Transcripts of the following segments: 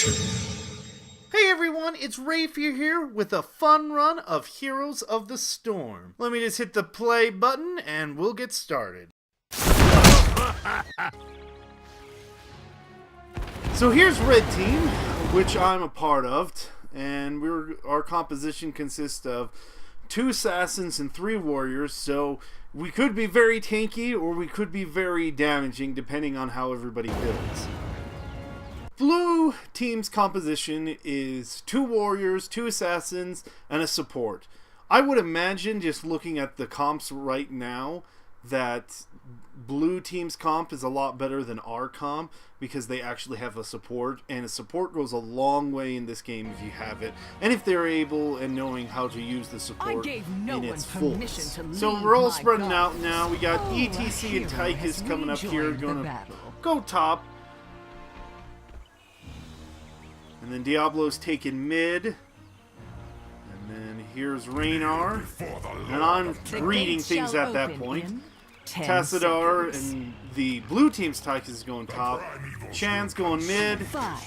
Hey everyone, it's Rayphear here with a fun run of Heroes of the Storm. Let me just hit the play button and we'll get started. So here's Red Team, which I'm a part of, and our composition consists of 2 assassins and 3 warriors, so we could be very tanky or we could be very damaging depending on how everybody builds. Blue Team's composition is 2 warriors, 2 assassins, and a support. I would imagine, just looking at the comps right now, that Blue Team's comp is a lot better than our comp because they actually have a support, and a support goes a long way in this game if you have it, and if they're able and knowing how to use the support in its fullness. So we're all spreading out now. We got ETC and Tychus coming up here, going to go top. And then Diablo's taking mid. And then here's Raynar. And I'm reading things at that point. Tassadar and the blue team's Tychus is going top. Chan's going mid. 5,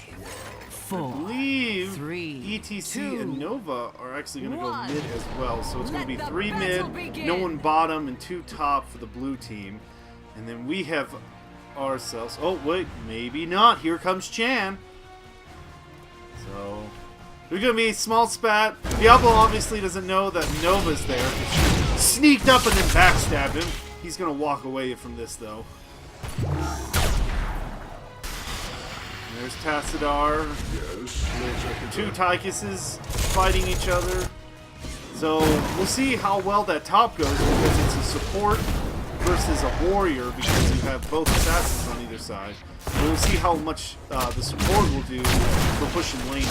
4, I believe 3, ETC 2, and Nova are actually going to go 1. mid as well. So it's going to be Let the 3 battle mid, begin. no one bottom, and 2 top for the blue team. And then we have ourselves... Oh, wait, maybe not. Here comes Chan. So, there's going to be a small spat. Diablo obviously doesn't know that Nova's there. She sneaked up and then backstabbed him. He's going to walk away from this, though. And there's Tassadar. Yes. 2 Tychuses fighting each other. So, we'll see how well that top goes because it's a support versus a warrior because you have both assassins on either side. We'll see how much the support will do for pushing lane.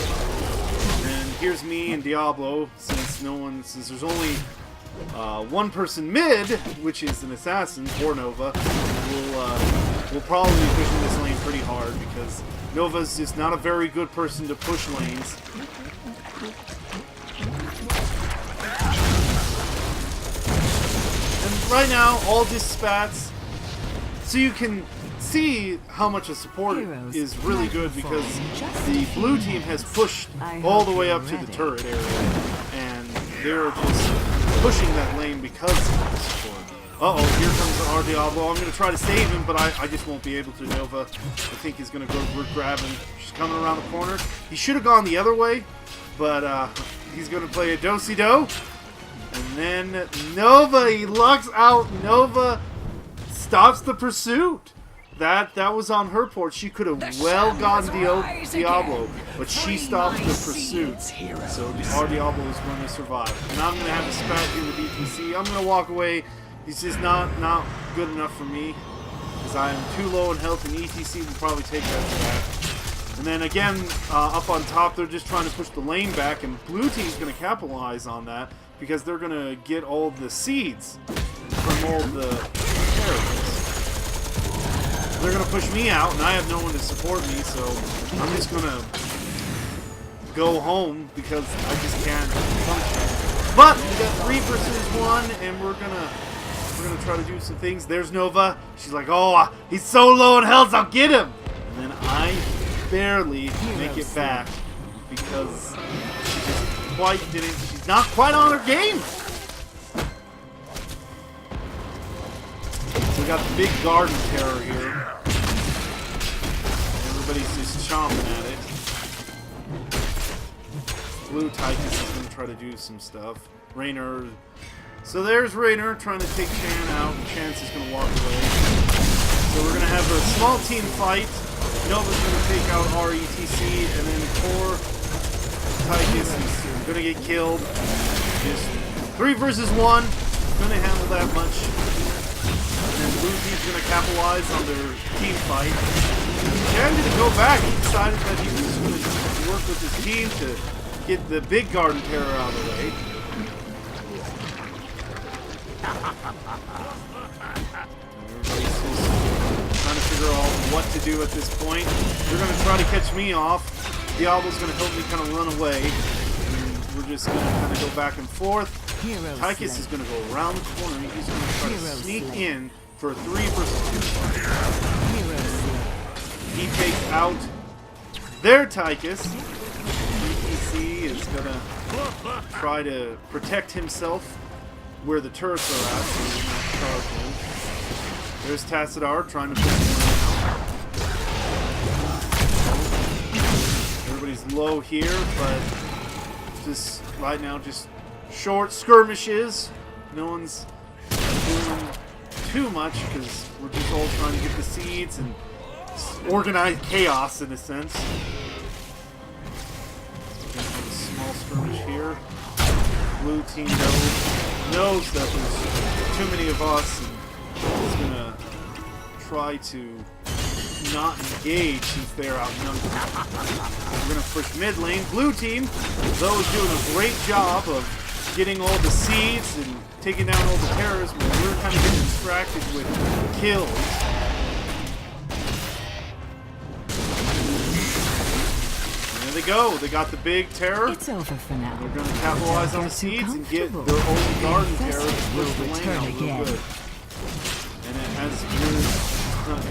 And here's me and Diablo, since there's only 1 person mid, which is an assassin or Nova. We'll probably be pushing this lane pretty hard because Nova's just not a very good person to push lanes. And right now, all just spats, so you can see how much a support is really good because the blue team has pushed all the way up to the turret area, and they're just pushing that lane because of the support. Uh-oh, here comes our Diablo. I'm going to try to save him, but I just won't be able to. Nova, I think, he's going to go grab him. She's coming around the corner. He should have gone the other way, but he's going to play a do-si-do. And then Nova, he lucks out. Nova stops the pursuit. That was on her port. She could have well gotten Diablo, but she stopped the pursuit. So our Diablo is going to survive. And I'm going to have a spat here with ETC. I'm going to walk away. He's just not good enough for me because I am too low in health, and ETC will probably take that spat. And then again, up on top, they're just trying to push the lane back, and blue team's going to capitalize on that because they're going to get all the seeds from all the characters. They're going to push me out, and I have no one to support me, so I'm just going to go home because I just can't function. But we got 3 versus 1, and we're gonna try to do some things. There's Nova. She's like, oh, he's so low in health, I'll get him. And then I barely make it back because she just quite didn't. She's not quite on her game. We got the big garden terror here. Everybody's just chomping at it. Blue Tychus is going to try to do some stuff. Raynar. So there's Raynar trying to take Chan out. Chan's is going to walk away. So we're going to have a small team fight. Nova's going to take out RETC, and then poor Tychus is going to get killed. Just 3 versus 1. Going to handle that much. And blue team's going to capitalize on their team fight. Chan didn't go back. He decided that he was going to work with his team to get the big garden terror out of the way. Everybody's just trying to figure out what to do at this point. They're going to try to catch me off. Diablo's going to help me kind of run away. And we're just going to kind of go back and forth. Tychus is going to go around the corner. He's going to try to sneak in for a 3 versus 2 fight. He takes out Their Tychus. ETC is gonna try to protect himself where the turrets are at, so he's not charged in. There's Tassadar trying to push one out. Everybody's low here, but just right now, just short skirmishes. No one's doing too much because we're just all trying to get the seeds and organize chaos in a sense. We're gonna have a small skirmish here. Blue team knows that there's too many of us and is gonna try to not engage since they're outnumbered. We're gonna push mid lane. Blue team, though, is doing a great job of getting all the seeds and taking down all the terrorists, but we're kind of getting distracted with kills. There they go. They got the big terror. It's over for now. They're going to capitalize on the seeds and get their own garden terror to push the lane out real good. And it has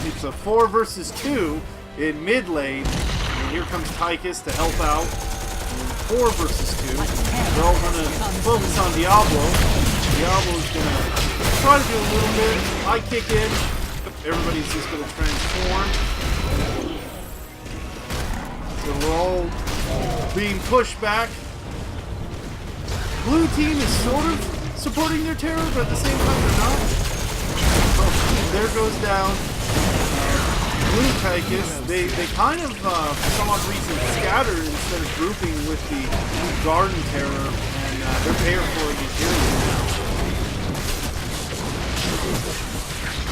it's a 4 versus 2 in mid lane. And here comes Tychus to help out. And 4 versus 2. They're all going to focus on Diablo. Diablo's going to try to do a little bit. I kick in. Everybody's just going to transform. So we're all being pushed back. Blue team is sort of supporting their terror, but at the same time they're not. Oh, there goes down Blue Tychus. They kind of, for some odd reason, scattered instead of grouping with the garden terror, and they're paying for it dearly now.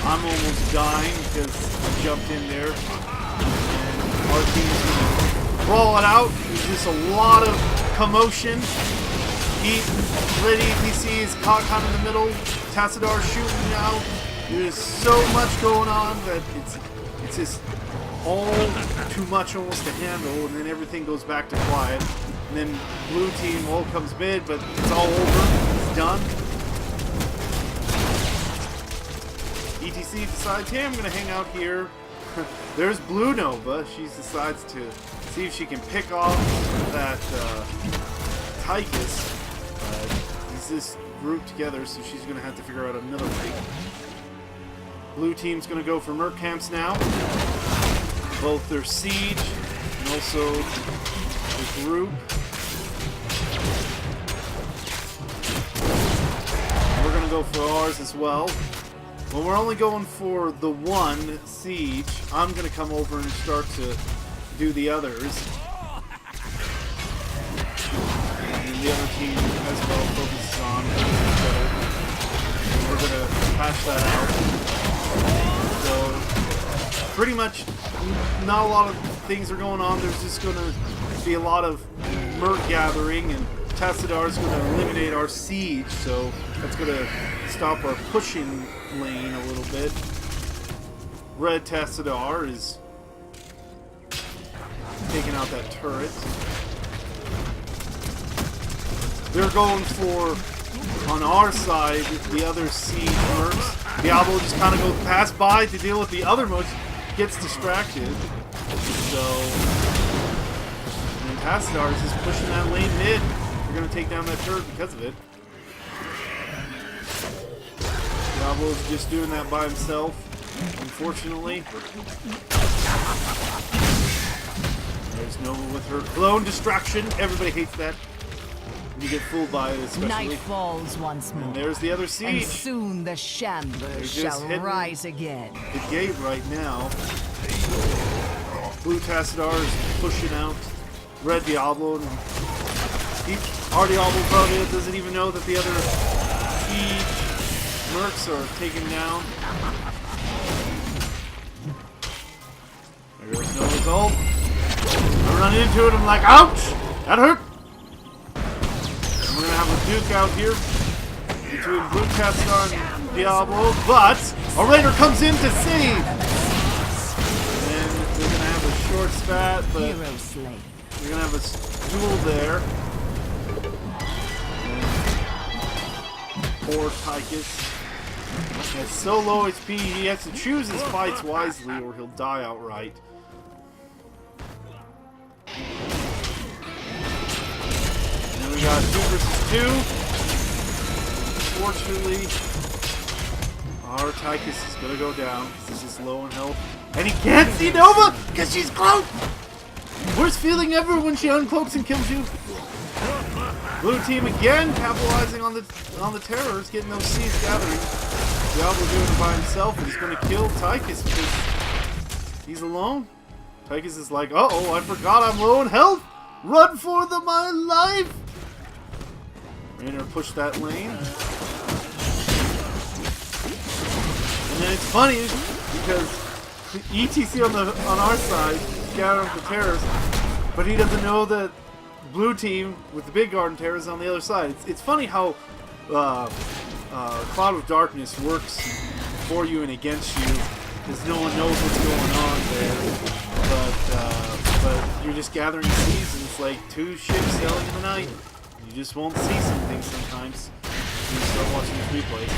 I'm almost dying because I jumped in there, and our team's gonna roll it out. There's just a lot of commotion. Red ETC is caught kind of in the middle. Tassadar shooting out. There's so much going on that it's just all too much almost to handle, and then everything goes back to quiet. And then blue team all comes mid, but it's all over. It's done. ETC decides, hey, I'm going to hang out here. There's Blue Nova. She decides to see if she can pick off that Tychus. He's just grouped together, so she's going to have to figure out another way. Blue team's going to go for Merc camps now. Both their siege and also the group. We're going to go for ours as well. Well, we're only going for the one siege. I'm going to come over and start to do the others. And the other team as well focuses on and we're going to patch that out. So, pretty much not a lot of things are going on. There's just going to be a lot of Merc gathering, and Tassadar is going to eliminate our siege, so that's going to stop our pushing lane a little bit. Red Tassadar is taking out that turret. They're going for, on our side, the other siege mercs. Diablo just kind of goes past by to deal with the other mercs, gets distracted. So, and Tassadar is just pushing that lane mid. They're going to take down that turret because of it. Diablo's just doing that by himself, unfortunately. There's Nova with her clone distraction. Everybody hates that. You get fooled by it, especially. Night falls once more. And there's the other siege. And soon the Shamblers shall rise again. The gate right now. Blue Tassadar is pushing out Red Diablo. And our Diablo probably doesn't even know that the other siege mercs are taken down. There's no result. I run into it, I'm like, ouch! That hurt! We're going to have a Duke out here between Blue Tassadar and Diablo, but a Raider comes in to save! And we're going to have a short spat, but we're going to have a duel there. And poor Tychus. He's so low HP, he has to choose his fights wisely or he'll die outright. And then we got 2 versus 2. Fortunately, our Tychus is gonna go down. This is low in health. And he can't see Nova because she's cloaked! Worst feeling ever when she uncloaks and kills you. Blue team again capitalizing on the terrors, getting those C's gathering. Diablo doing it by himself, and he's gonna kill Tychus because he's alone. Tychus is like, uh-oh, I forgot I'm low in health! Run for my life! Rayphear pushed that lane. And then it's funny because ETC on our side gathering the terrors, but he doesn't know that blue team with the big garden terrors on the other side. It's funny how Cloud of Darkness works for you and against you, because no one knows what's going on there. But you're just gathering seeds, and it's like 2 ships sailing in the night. You just won't see some things sometimes when you start watching these replays.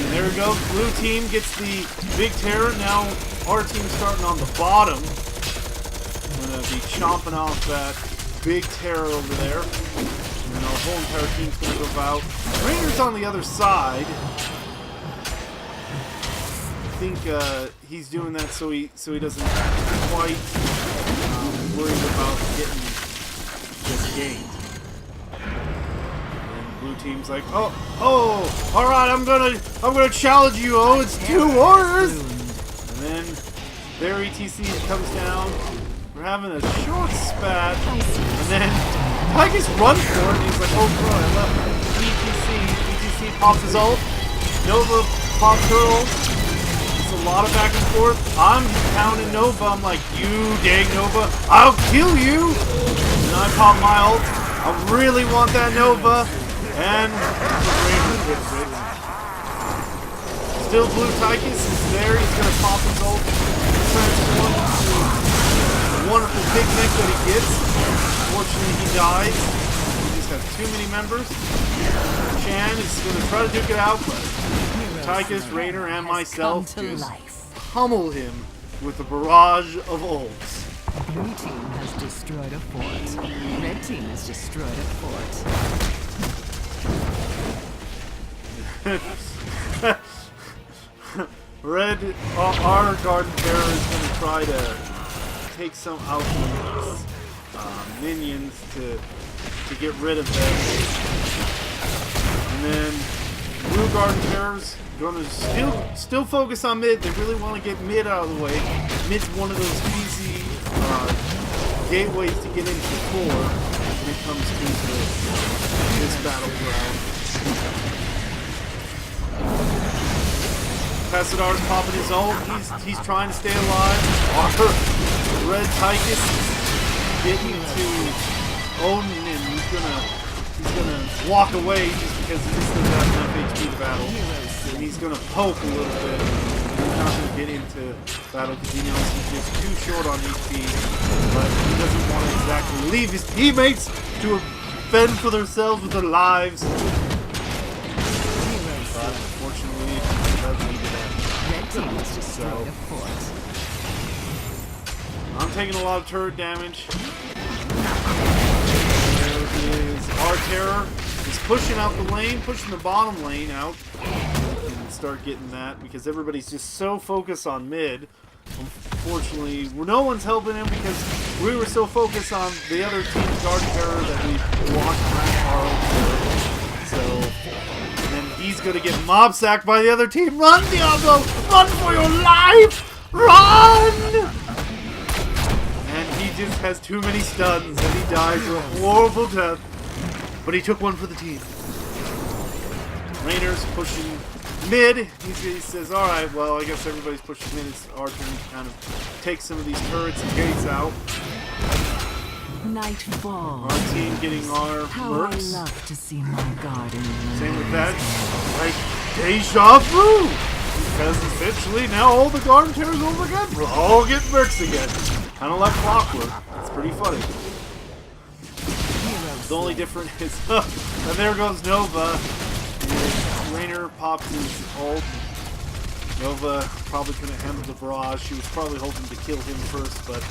And there we go. Blue team gets the big terror. Now our team's starting on the bottom. I'm gonna be chomping off that big terror over there. And our whole entire team's gonna go out. Rayphear's on the other side. I think he's doing that so he doesn't quite worried about getting this game. And blue team's like, oh, all right, I'm gonna challenge you. Oh, it's 2 warriors. And then their ETC comes down. We're having a short spat, and then Tychus runs for it, and he's like, oh bro, I left ETC pops his ult, Nova pops her ult. It's a lot of back and forth. I'm pounding Nova, I'm like, you dang Nova, I'll kill you! And I pop my ult, I really want that Nova, and still blue Tychus is there, he's gonna pop his ult, transform into wonderful big mech that he gets. Unfortunately, he dies. He just has too many members. Chan is going to try to duke it out, but Tychus, Rayphear, and myself just pummel him with a barrage of ults. Blue team has destroyed a fort. Red team has destroyed a fort. Our garden terror is going to try to take some out of minions to get rid of them. And then blue garden terrors gonna still focus on mid. They really want to get mid out of the way. Mid's one of those easy gateways to get into the core when it comes to this battleground. Passadar's popping his ult. He's trying to stay alive. Our red Tychus is getting to Odin, and he's gonna walk away just because he just doesn't have enough HP to battle. And he's gonna poke a little bit. He's not gonna get into battle because he knows he's just too short on HP. But he doesn't want to exactly leave his teammates to fend for themselves with their lives. But unfortunately, he doesn't need that. So, I'm taking a lot of turret damage. There is our terror. He's pushing out the lane, pushing the bottom lane out. And start getting that because everybody's just so focused on mid. Unfortunately, no one's helping him because we were so focused on the other team's garden terror that we walked around our own terror. So, and then he's going to get mob sacked by the other team. Run, Diablo! Run for your life! Run! And he just has too many stuns and he dies a horrible death. But he took one for the team. Rayphear's pushing mid. He says, alright, well, I guess everybody's pushing mid. It's our turn to kind of take some of these turrets and gates out. Nightfall. Our team getting our mercs. I love to see my garden. Same with that. Like, deja vu! Because essentially now all the garden terrors over again. We'll all get mercs again. Kind of like clockwork. It's pretty funny. The only difference is, and there goes Nova. Rayphear popped his ult. Nova probably couldn't handle the barrage. She was probably hoping to kill him first, but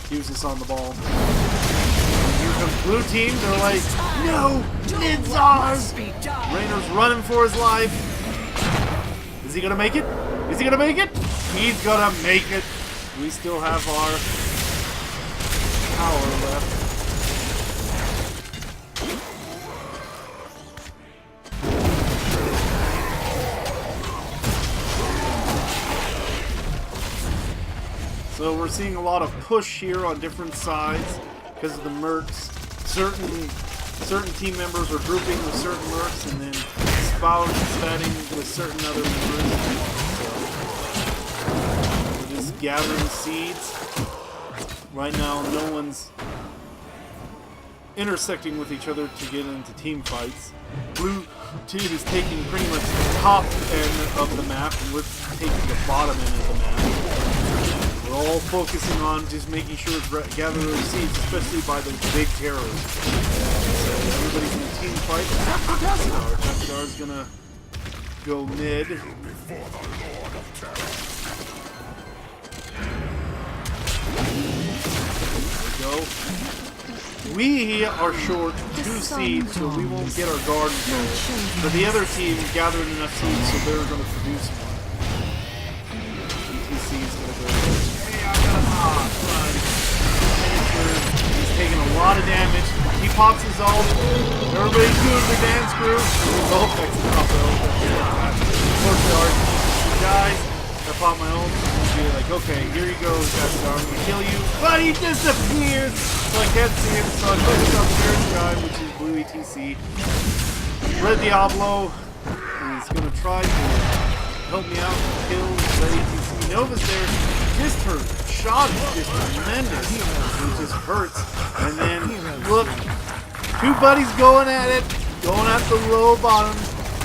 use this on the ball. Here comes blue team. They're like, no, mid's ours. Raynor's running for his life. Is he gonna make it? Is he gonna make it? He's gonna make it. We still have our power left. So we're seeing a lot of push here on different sides because of the mercs. Certain team members are grouping with certain mercs and then spatting with certain other members. So we're just gathering seeds. Right now, no one's intersecting with each other to get into team fights. Blue team is taking pretty much the top end of the map, and we're taking the bottom end of the map. We're all focusing on just making sure to gather those seeds, especially by the big terrors. So everybody's in a team fight. Except for Tassadar. Tassadar's gonna go mid. There we go. We are short 2 seeds, so we won't get our guard until. But the other team gathered enough seeds, so they're going to produce one. ETC is going to go. Hey, I got a mob. He's taking a lot of damage. He pops his ult. Everybody's doing the dance crew. His ult next to top ult. Unfortunately, guys, I pop my ult. Be like, okay, here you go, Tassadar. I'm gonna kill you, but he disappears, so I can't see him. So I focus on the nearest guy, which is Blue ETC. Red Diablo is gonna try to help me out and kill Red ETC. Nova's there. Just her shot is just tremendous. It just hurts. And then look, 2 buddies going at it, going at the low bottom.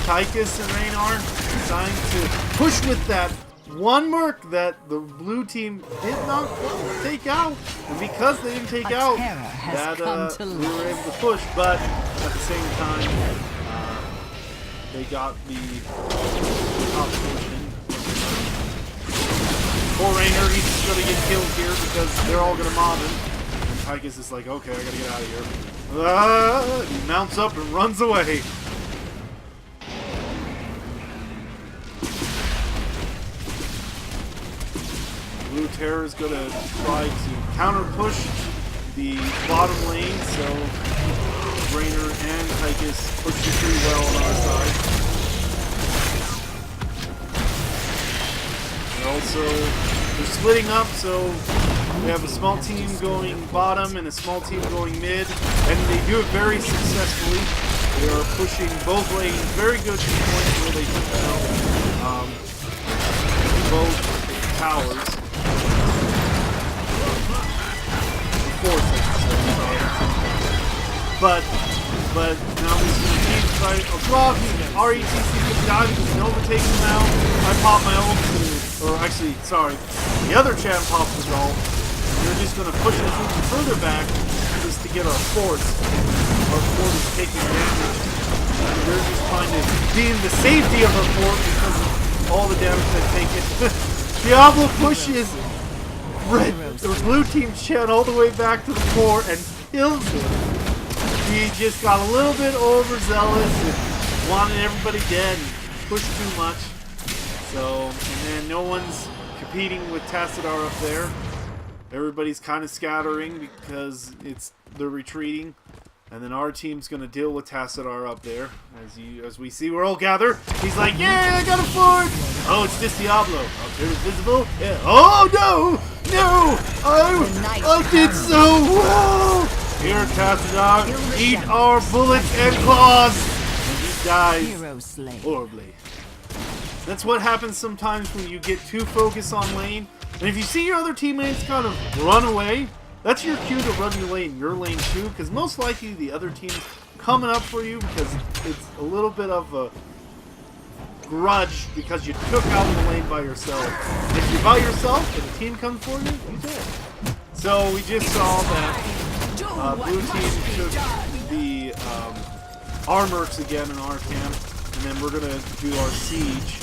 Tychus and Raynar trying to push with that one merc that the blue team did not take out, and because they didn't take out that, we were able to push, but at the same time, they got the top portion. Poor Raynar, he's just gonna get killed here because they're all gonna mob him, and Tychus is like, okay, I gotta get out of here. He mounts up and runs away. Blue Terror is going to try to counter push the bottom lane, so Raynar and Tychus push it pretty well on our side. They're splitting up, so we have a small team going bottom and a small team going mid, and they do it very successfully. They are pushing both lanes very good to the point where they took out both towers. But now this is a team fight of Rock. RETC can die because Nova takes him out. I pop my ult to, or actually, sorry, the other champ pops his ult. We're just going to push us even further back just to get our fort. Our fort is taking damage. We're just trying to be in the safety of our fort because of all the damage they've taken. Diablo pushes the blue team's champ all the way back to the fort and kills him. He just got a little bit overzealous and wanted everybody dead and pushed too much. So, and then no one's competing with Tassadar up there. Everybody's kind of scattering because they're retreating. And then our team's going to deal with Tassadar up there. As we see, we're all gathered. He's like, yeah, I got a fort. Oh, it's just Diablo. Up there is visible. Yeah. Oh, no. No. I did so well. Here, Tassadar, eat our bullets and claws. And he dies horribly. That's what happens sometimes when you get too focused on lane. And if you see your other teammates kind of run away, that's your cue to run your lane too, because most likely the other team's coming up for you because it's a little bit of a grudge because you took out the lane by yourself. If you're by yourself and the team comes for you, you did. So we just saw that blue team took the armors again in our camp, and then we're gonna do our siege.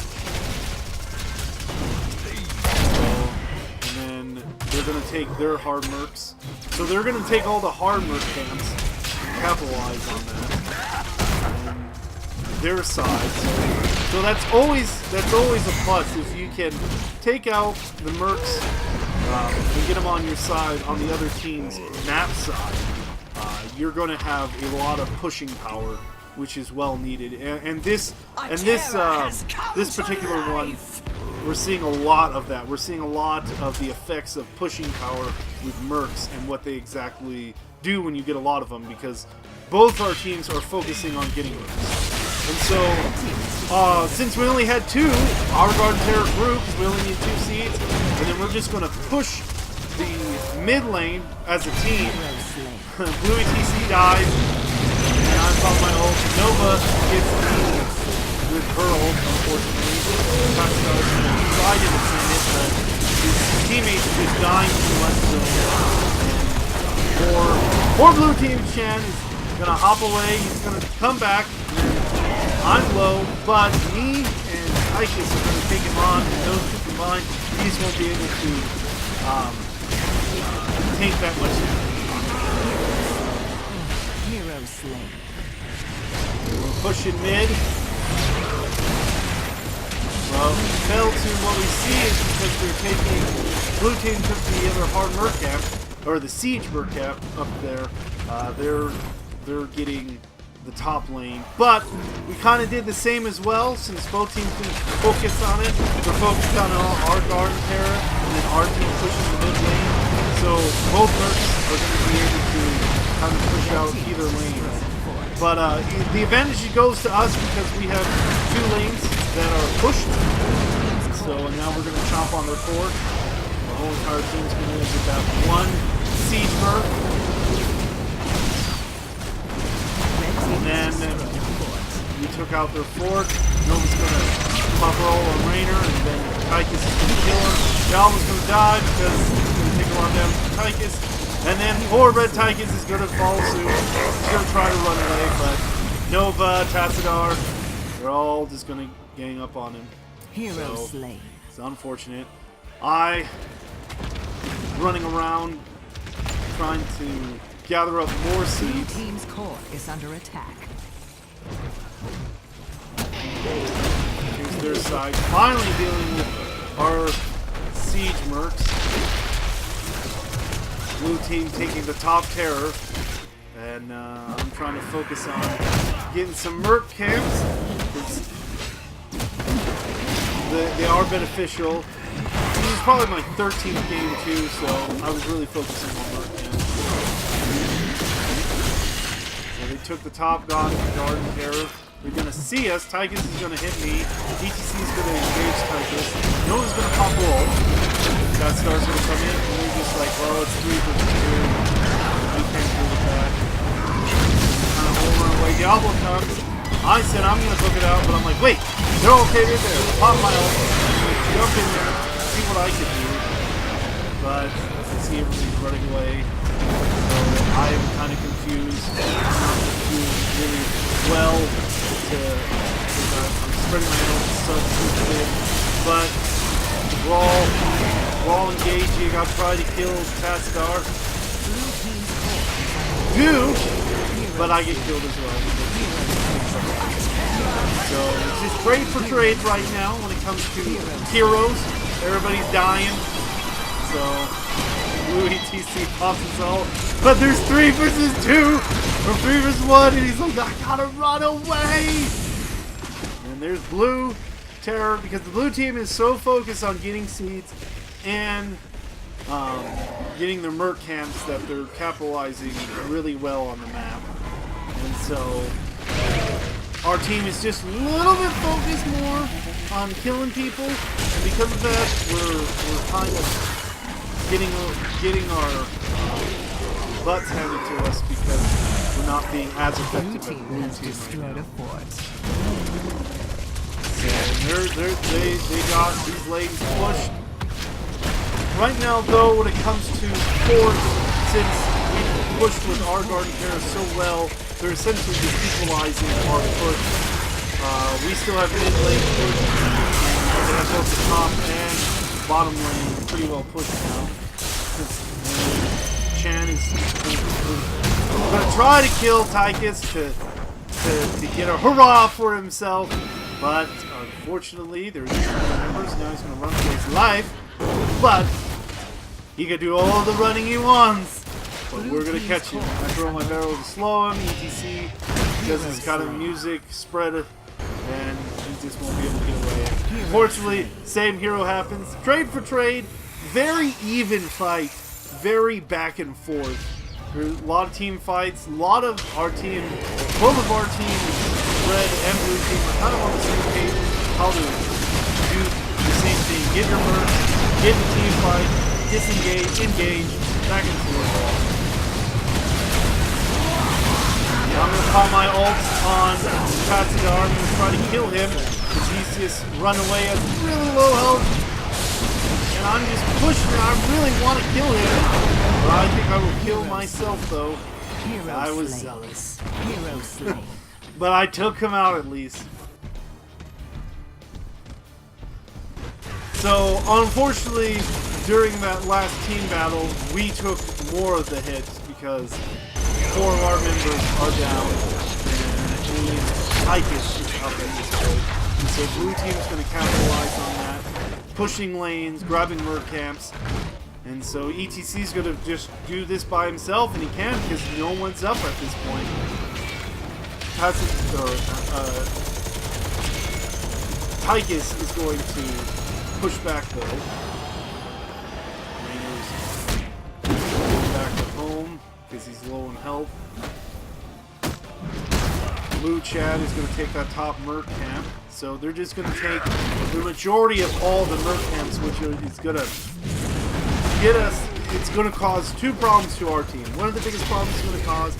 And then they're going to take their hard mercs. So they're going to take all the hard merc camps and capitalize on that. And their side. So that's always a plus if you can take out the mercs and get them on your side, on the other team's map side. You're going to have a lot of pushing power, which is well needed. And this particular one, we're seeing a lot of that. We're seeing a lot of the effects of pushing power with mercs and what they exactly do when you get a lot of them, because both our teams are focusing on getting mercs. And so, since we only had 2, our Garden Terror grew because we only need 2 seeds, and then we're just going to push the mid lane as a team. Blue ETC dies, and I found my ult. Nova gets me with her ult, unfortunately. I didn't send it, but his teammates are just dying too much. Poor Blue Team Shen is going to hop away. He's going to come back. I'm low, but me and Tychus are going to take him on, and those two combined, these won't be able to take that much damage. Hero slain. We're pushing mid. Well, fail to what we see is because they're taking, Blue Team took the other hard merc camp, or the siege merc camp up there. They're getting the top lane, but we kind of did the same as well, since both teams didn't focus on it. We're focused on our Garden Terror, and then our team pushes the mid lane, so both mercs are going to be able to kind of push out either lane. But the advantage goes to us because we have 2 lanes that are pushed, so now we're going to chomp on their core. The whole entire team's going to get that 1 siege merc. And then we took out their fort. Nova's going to pop roll on Rainer, and then Tychus is going to kill her. Galva's going to die because he's going to take a lot of damage from Tychus. And then poor Red Tychus is going to follow suit. He's going to try to run away, but Nova, Tassadar, they're all just going to gang up on him. Hero slain. It's unfortunate. I running around trying to gather up more seeds. Blue team's core is under attack. Here's their side. Finally dealing with our siege mercs. Blue team taking the top terror. And I'm trying to focus on getting some merc camps. They are beneficial. This is probably my 13th game too, so I was really focusing on merc camps. They took the top Garden Terror. They're going to see us. Tychus is going to hit me. ETC is going to engage Tychus. Nova's going to pop roll. That star's going to come in, and we're just like, well, it's 3 versus 2. We can't deal with that. Kind of over and away. Diablo comes. I said I'm going to book it out, but I'm like, wait, they're okay right there. Pop my ult. Jump in there. See what I can do. But I see everybody's running away. I am kind of confused. I'm not doing really well because I'm spreading my own stuff too thin. But we're all engaging. I'll try to kill Tassadar. But I get killed as well. So it's just great for trades right now when it comes to heroes. Everybody's dying. So Blue ETC pops his ult. But there's 3 versus 2! Or 3 versus 1, and he's like, I gotta run away! And there's Blue Terror, because the blue team is so focused on getting seeds and getting their merc camps that they're capitalizing really well on the map. And so our team is just a little bit focused more on killing people, and because of that, we're kind of getting our butts handed to us because we're not being as effective as the blue team right now. So they got these lanes pushed. Right now, though, when it comes to forts, since we pushed with our Garden Terror so well, they're essentially just equalizing our push. We still have mid lane push, and they have both the top and bottom lane pretty well pushed now. Chan is going to try to kill Tychus to get a hurrah for himself, but unfortunately there's members. Now he's going to run for his life, but he can do all the running he wants. But we're going to catch him. I throw my barrel to slow him, etc. Does this kind of music spread, and he just won't be able to get away. Unfortunately, same hero happens. Trade for trade, very even fight, very back and forth. There's a lot of team fights. A lot of our team, both of our teams, red and blue team, are kind of on the same page how to do the same thing. Get your mercs, get in the team fight, disengage, engage, back and forth. I'm going to call my ult on Tatsidar. I'm going to try to kill him because he's just run away at really low health. And I'm just pushing him. I really want to kill him. But I think I will kill myself though. I was zealous. But I took him out at least. So unfortunately, during that last team battle, we took more of the hits because 4 of our members are down, and only Tychus is up at this point. And so blue team is going to capitalize on that, pushing lanes, grabbing merc camps, and so ETC is going to just do this by himself, and he can because no one's up at this point. Tychus is going to push back though. Rainer's going back to home because he's low in health. Blue Chad is going to take that top merc camp. So they're just going to take the majority of all the merc camps, which is going to get us. It's going to cause 2 problems to our team. One of the biggest problems it's going to cause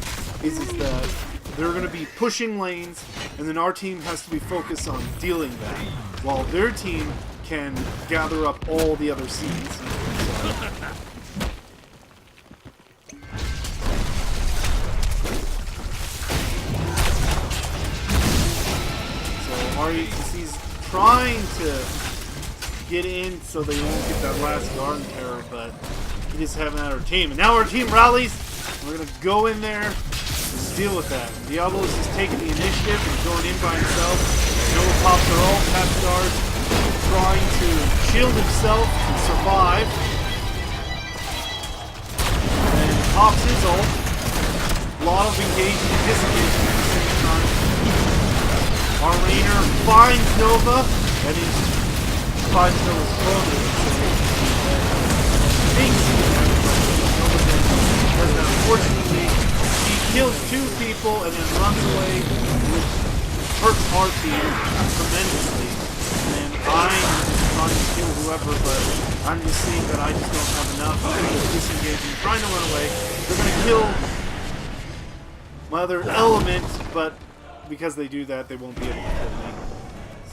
is that they're going to be pushing lanes, and then our team has to be focused on dealing that, while their team can gather up all the other seeds. RETC's trying to get in so they won't get that last garden terror, but we just haven't had our team. And now our team rallies. We're going to go in there and deal with that. Diablo is just taking the initiative and going in by himself. Noah pops their ult. Tatsudar's trying to shield himself and survive. And pops his ult. A lot of engaging and disengaging at the same time. Our Rainer finds Nova, and he finds Nova's brother, because unfortunately he kills 2 people and then runs away, which hurts our team tremendously. And I'm trying to kill whoever, but I'm just seeing that I just don't have enough. I'm disengaging, trying to run away. They're going to kill my other element, but because they do that, they won't be able to kill me.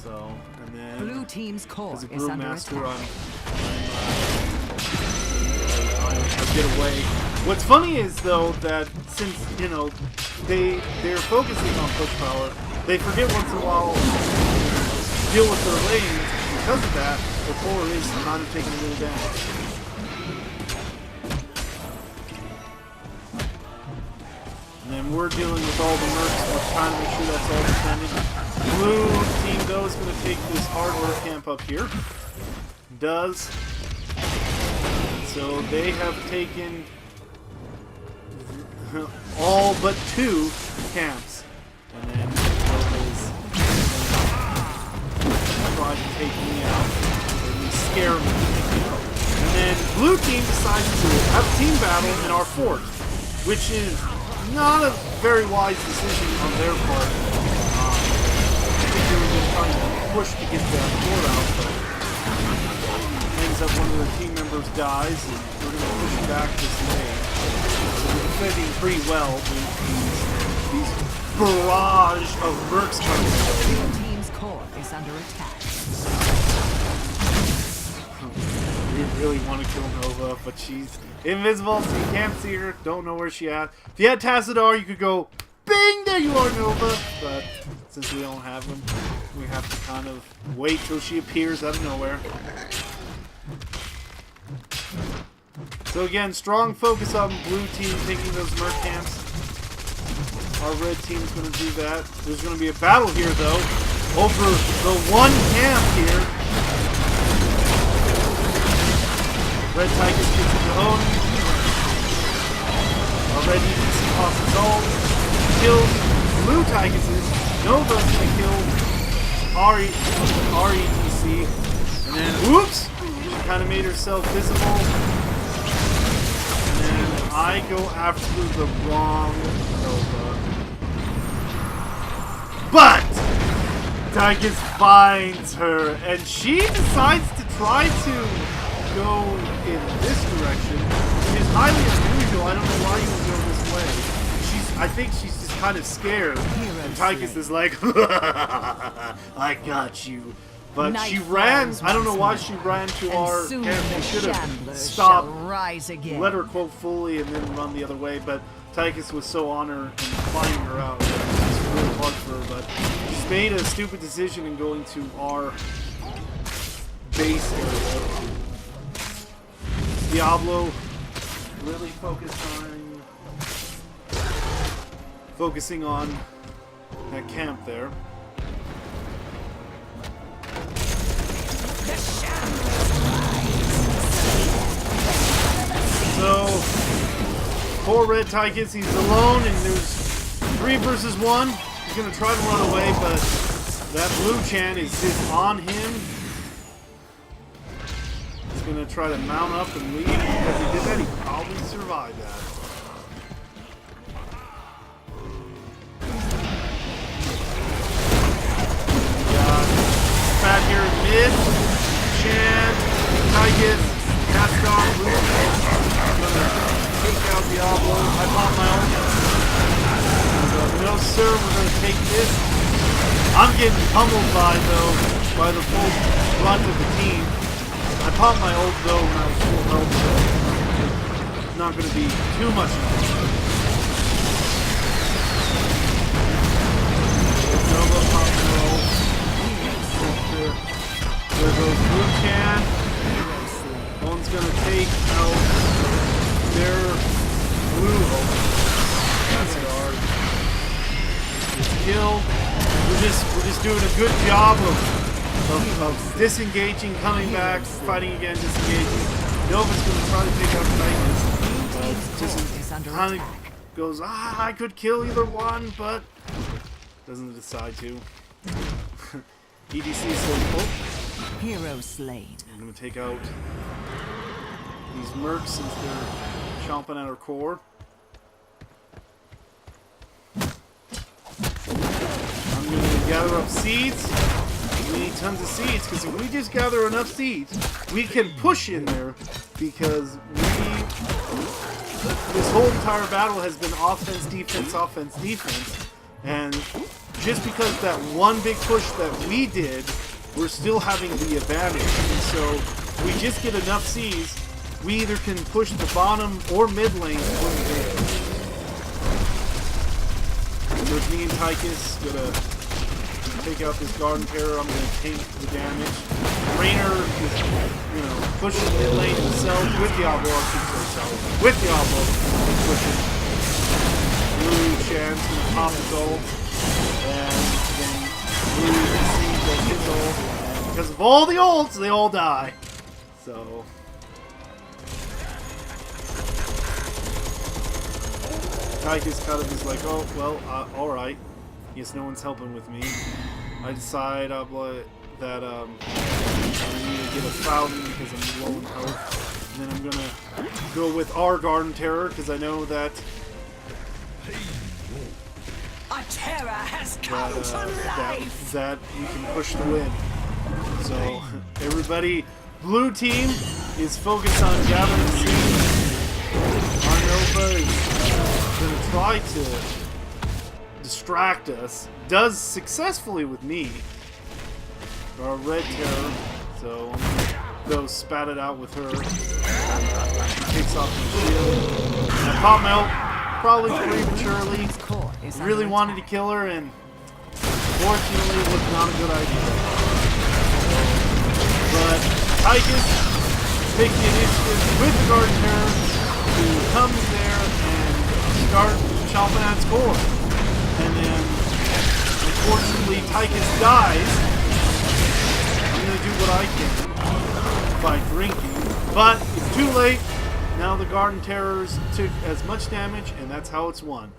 So, and then blue team's core as a is under brewmaster, attack. I get away. What's funny is though that since they're focusing on push power, they forget once in a while to deal with their lanes. Because of that, the core is kind of taking a little damage. And then we're dealing with all the mercs. We're trying to make sure that's all defended. Blue team, though, is going to take this hardware camp up here. Does. So they have taken all but 2 camps. And then is try to take me out. Or at least scare me to take me out. And then blue team decides to have a team battle in our fort, which is not a very wise decision on their part. I think they were just trying to push to get that fort out, but ends up one of their team members dies, and we're going to push back this way. So we're defending pretty well with these barrage of mercs coming. Blue team's core is under attack. We really want to kill Nova, but she's invisible, so you can't see her. Don't know where she's at. If you had Tassadar, you could go, bing, there you are, Nova. But since we don't have them, we have to kind of wait till she appears out of nowhere. So again, strong focus on blue team taking those merc camps. Our red team's going to do that. There's going to be a battle here, though, over the one camp here. Red Tigers gets his own. Our red ETC pops its own. Kills blue Tigers. Nova's going to kill our ETC. And then, oops! She kind of made herself visible. And then I go after the wrong Nova. But Tigers finds her, and she decides to try to go in this direction, which is highly unusual. I don't know why you would go this way. I think she's just kind of scared, and Tigers is like, I got you. But she ran. I don't know why she ran to our camp. She should have stopped, let her quote fully, and then run the other way. But Tychus was so on her and flying her out. It was really hard for her. But she's made a stupid decision in going to our base area. Diablo really focusing on that camp there. So, poor Red Tychus, he's alone, and there's 3 versus 1. He's going to try to run away, but that blue Chan is just on him. He's going to try to mount up and leave. Because he did that, he probably survived that. Fat here in mid. Chan, Tychus, Caston, blue. Take out Diablo. I pop my own. No sir, we're gonna take this. I'm getting pummeled by the full brunt of the team. I popped my ult though when I was full health, so it's not gonna be too much of it. Nova pops her ult. There goes Blue Can. One's gonna take out their blue ult. That's hard. It's killed. We're just doing a good job of disengaging, coming back, fighting again, disengaging. Nova's gonna try to take out Titus. Just kind of goes, I could kill either one, but doesn't decide to. EDC is so cool. Hero slain. I'm gonna take out these mercs since they're chomping at our core. I'm gonna gather up seeds. We need tons of seeds because if we just gather enough seeds, we can push in there because this whole entire battle has been offense, defense, and just because that one big push that we did, we're still having the advantage. And so if we just get enough C's, we either can push the bottom or mid lane. There's me and Tychus gonna take out this Garden Terror. I'm gonna tank the damage. Rainer is, pushing mid lane himself with Diablo. With Diablo, pushing. Blue Chan's gonna pop his ult. And then Blue sees that his ult, and because of all the ults, they all die. So Tychus kind of is like, oh well, alright. Guess no one's helping with me. I decide that I need to get a fountain because I'm low in health. And then I'm gonna go with our Garden Terror because I know that a terror has come to life. That we can push the win. So everybody, blue team is focused on gathering seeds. Our Nova is going to try to distract us. Does successfully with me. Our red terror. So I'm going to go spat it out with her. She takes off my shield. And I pop my ult probably prematurely. Really wanted to kill her, and fortunately it was not a good idea. But Tychus take the initiative with the Garden Terror to come in there and start chopping at score. And then, unfortunately, Tychus dies. I'm going to do what I can by drinking. But it's too late. Now the Garden Terrors took as much damage, and that's how it's won.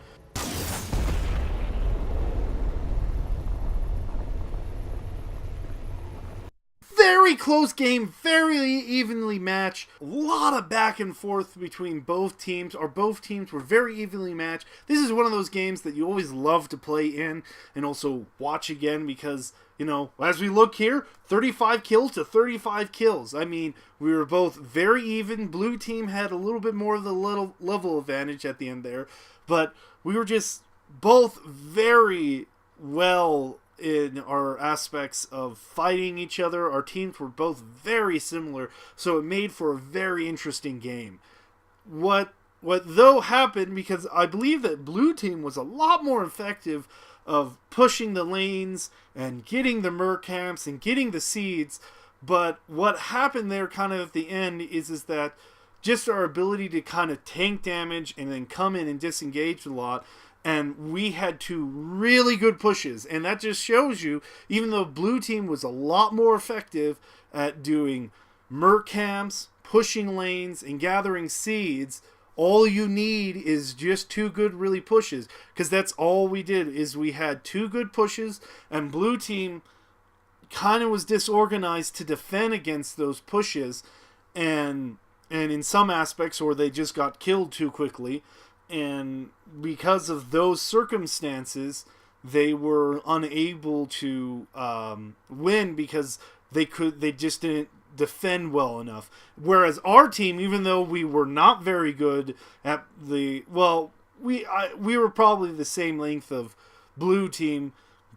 Very close game, very evenly matched. A lot of back and forth between both teams, or both teams were very evenly matched. This is one of those games that you always love to play in and also watch again because, you know, as we look here, 35 kills to 35 kills. I mean, we were both very even. Blue team had a little bit more of the level advantage at the end there, but we were just both very well in our aspects of fighting each other. Our teams were both very similar, so it made for a very interesting game. What though happened, because I believe that blue team was a lot more effective of pushing the lanes and getting the mer camps and getting the seeds, but what happened there kind of at the end is that just our ability to kind of tank damage and then come in and disengage a lot. And we had two really good pushes. And that just shows you, even though blue team was a lot more effective at doing merc camps, pushing lanes, and gathering seeds, all you need is just two good really pushes. Because that's all we did, is we had two good pushes, and blue team kind of was disorganized to defend against those pushes. And in some aspects, or they just got killed too quickly. And because of those circumstances, they were unable to win because they just didn't defend well enough. Whereas our team, even though we were not very good at we were probably the same length of blue team,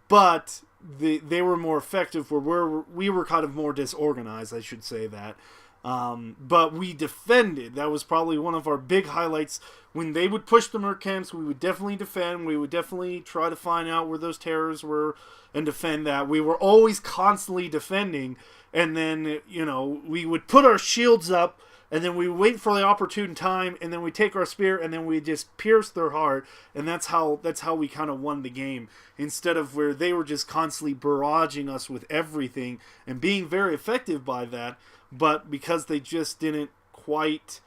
but they were more effective. We were kind of more disorganized, I should say that. But we defended. That was probably one of our big highlights. When they would push the merc camps, we would definitely defend. We would definitely try to find out where those terrors were and defend that. We were always constantly defending. And then, you know, we would put our shields up, and then we wait for the opportune time, and then we take our spear, and then we just pierce their heart. And that's how we kind of won the game. Instead of where they were just constantly barraging us with everything and being very effective by that. But because they just didn't quite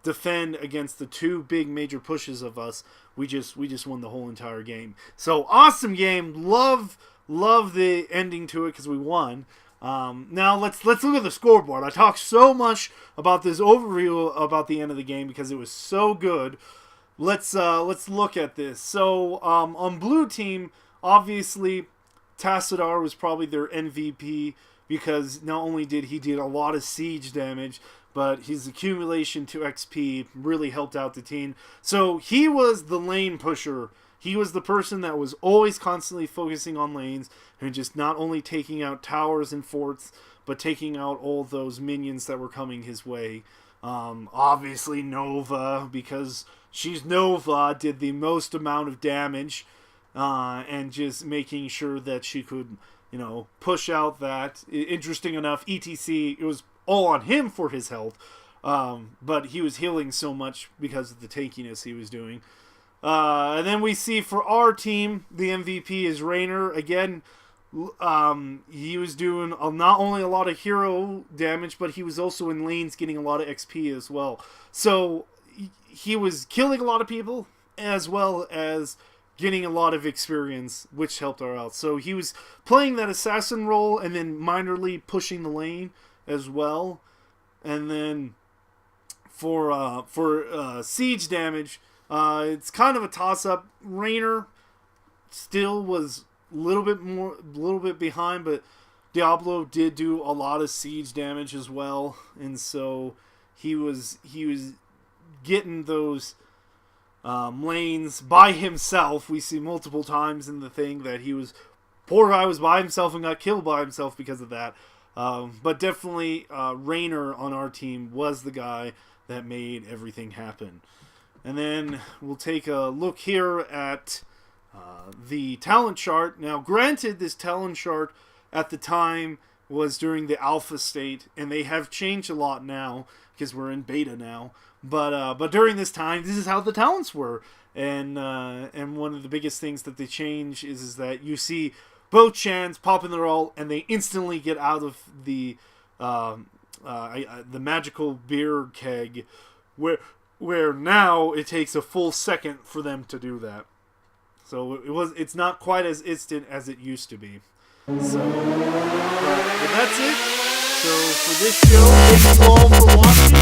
defend against the two big major pushes of us, we just won the whole entire game. So awesome game. Love the ending to it because we won. Now let's look at the scoreboard. I talked so much about this overview about the end of the game because it was so good. Let's look at this. So on blue team, obviously Tassadar was probably their MVP. Because not only did he do a lot of siege damage, but his accumulation to XP really helped out the team. So he was the lane pusher. He was the person that was always constantly focusing on lanes and just not only taking out towers and forts, but taking out all those minions that were coming his way. Obviously Nova, because she's Nova, did the most amount of damage and just making sure that she could, you know, push out that. Interesting enough, ETC, it was all on him for his health, but he was healing so much because of the tankiness he was doing. And then we see for our team, the MVP is Rayphear. Again, he was doing not only a lot of hero damage, but he was also in lanes getting a lot of XP as well. So he was killing a lot of people as well as getting a lot of experience, which helped our out. So he was playing that assassin role and then minorly pushing the lane as well. And then for siege damage, it's kind of a toss-up. Rayphear still was a little bit behind, but Diablo did do a lot of siege damage as well, and so he was getting those lanes by himself. We see multiple times in the thing that poor guy was by himself and got killed by himself because of that. But definitely Rayphear on our team was the guy that made everything happen. And then we'll take a look here at the talent chart. Now, granted, this talent chart at the time was during the alpha state, and they have changed a lot now because we're in beta now. But during this time, this is how the talents were, and one of the biggest things that they change is that you see both Chans pop in their ult, and they instantly get out of the magical beer keg, where now it takes a full second for them to do that. So it's not quite as instant as it used to be. So, but that's it. So for this show, thank you all for watching.